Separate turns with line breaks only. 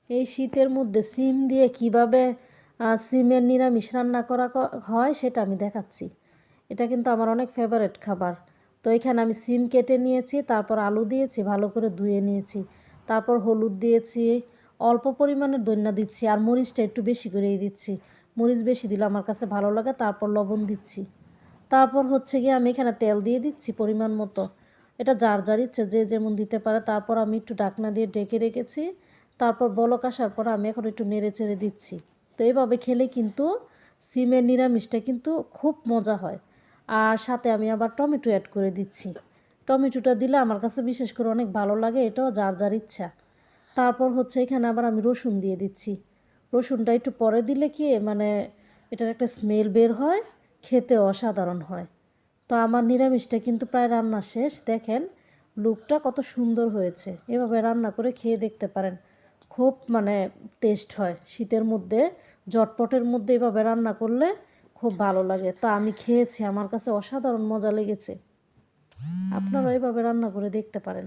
এই শীতের মধ্যে সিম দিয়ে কিভাবে সিমের নিরামিষ রান্না করা হয় সেটা আমি দেখাচ্ছি। এটা কিন্তু আমার অনেক ফেভারিট খাবার। তো এখানে আমি সিম কেটে নিয়েছি, তারপর আলু দিয়েছি, ভালো করে ধুয়ে নিয়েছি, তারপর হলুদ দিয়েছি, অল্প পরিমাণে ধনিয়া দিচ্ছি, আর মরিচটা একটু বেশি করেই দিচ্ছি। মরিচ বেশি দিলে আমার কাছে ভালো লাগে। তারপর লবণ দিচ্ছি। তারপর হচ্ছে গিয়ে আমি এখানে তেল দিয়ে দিচ্ছি পরিমাণ মতো। এটা যার যার ইচ্ছে, যে যেমন দিতে পারে। তারপর আমি একটু ঢাকনা দিয়ে ঢেকে রেখেছি। তারপর বলক আসার পর আমি এখন একটু নেড়ে চেড়ে দিচ্ছি। তো এইভাবে খেলে কিন্তু সিমের নিরামিষটা কিন্তু খুব মজা হয়। আর সাথে আমি আবার টমেটো অ্যাড করে দিচ্ছি। টমেটোটা দিলে আমার কাছে বিশেষ করে অনেক ভালো লাগে। এটাও যার যার ইচ্ছা। তারপর হচ্ছে এখানে আবার আমি রসুন দিয়ে দিচ্ছি। রসুনটা একটু পরে দিলে কি মানে এটার একটা স্মেল বের হয়, খেতে অসাধারণ হয়। তো আমার নিরামিষটা কিন্তু প্রায় রান্না শেষ। দেখেন লুকটা কত সুন্দর হয়েছে। এভাবে রান্না করে খেয়ে দেখতে পারেন, খুব টেস্ট হয়। শীতের মধ্যে জটপটের মধ্যে এভাবে রান্না করলে খুব ভালো লাগে। তো আমি খেয়েছি, আমার কাছে অসাধারণ মজা লেগেছে। আপনারাও এভাবে রান্না করে দেখতে পারেন।